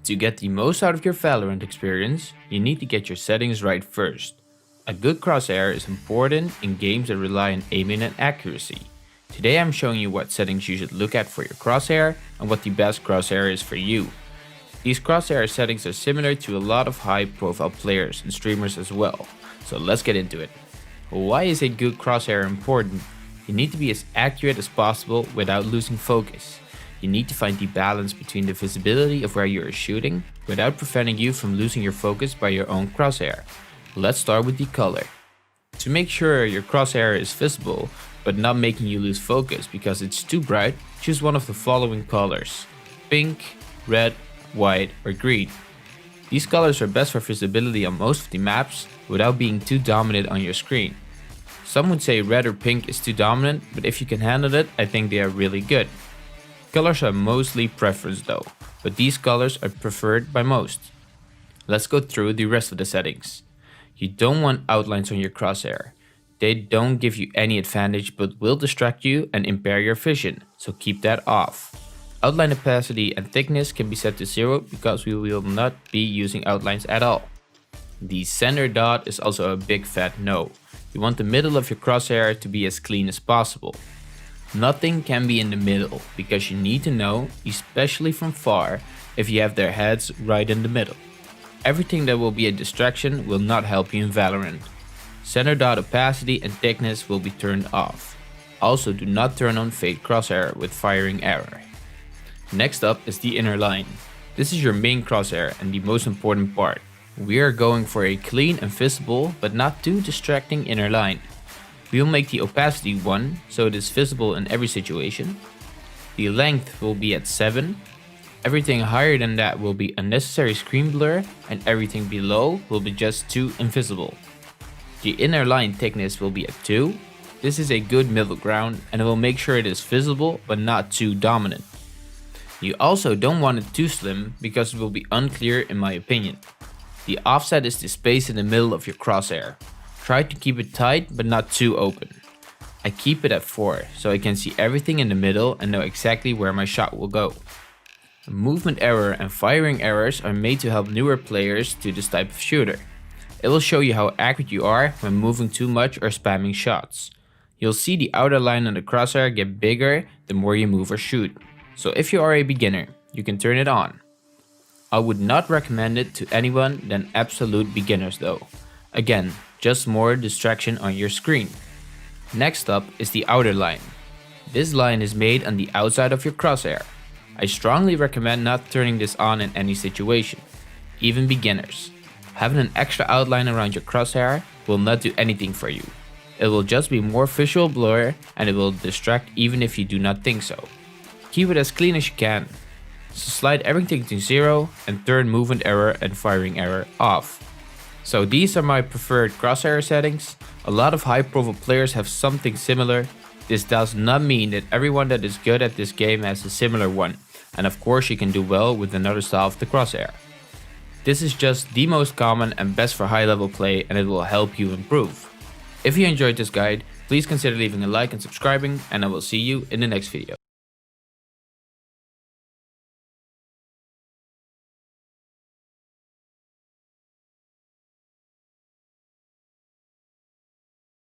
To get the most out of your Valorant experience, you need to get your settings right first. A good crosshair is important in games that rely on aiming and accuracy. Today I'm showing you what settings you should look at for your crosshair and what the best crosshair is for you. These crosshair settings are similar to a lot of high profile players and streamers as well, so let's get into it. Why is a good crosshair important? You need to be as accurate as possible without losing focus. You need to find the balance between the visibility of where you are shooting without preventing you from losing your focus by your own crosshair. Let's start with the color. To make sure your crosshair is visible but not making you lose focus because it's too bright, choose one of the following colors: pink, red, white or green. These colors are best for visibility on most of the maps without being too dominant on your screen. Some would say red or pink is too dominant, but if you can handle it, I think they are really good. Colors are mostly preference though, but these colors are preferred by most. Let's go through the rest of the settings. You don't want outlines on your crosshair. They don't give you any advantage but will distract you and impair your vision, so keep that off. Outline opacity and thickness can be set to 0 because we will not be using outlines at all. The center dot is also a big fat no. You want the middle of your crosshair to be as clean as possible. Nothing can be in the middle because you need to know, especially from far, if you have their heads right in the middle. Everything that will be a distraction will not help you in Valorant. Center dot opacity and thickness will be turned off. Also, do not turn on fade crosshair with firing error. Next up is the inner line. This is your main crosshair and the most important part. We are going for a clean and visible but not too distracting inner line. We will make the opacity 1 so it is visible in every situation. The length will be at 7. Everything higher than that will be unnecessary screen blur and everything below will be just too invisible. The inner line thickness will be at 2. This is a good middle ground and it will make sure it is visible but not too dominant. You also don't want it too slim because it will be unclear in my opinion. The offset is the space in the middle of your crosshair. Try to keep it tight but not too open. I keep it at 4 so I can see everything in the middle and know exactly where my shot will go. Movement error and firing errors are made to help newer players to this type of shooter. It will show you how accurate you are when moving too much or spamming shots. You'll see the outer line on the crosshair get bigger the more you move or shoot. So if you are a beginner, you can turn it on. I would not recommend it to anyone than absolute beginners though. Again, just more distraction on your screen. Next up is the outer line. This line is made on the outside of your crosshair. I strongly recommend not turning this on in any situation, even beginners. Having an extra outline around your crosshair will not do anything for you. It will just be more visual blur and it will distract even if you do not think so. Keep it as clean as you can. So slide everything to 0 and turn movement error and firing error off. So these are my preferred crosshair settings. A lot of high profile players have something similar. This does not mean that everyone that is good at this game has a similar one. And of course you can do well with another style of the crosshair. This is just the most common and best for high level play and it will help you improve. If you enjoyed this guide, please consider leaving a like and subscribing and I will see you in the next video.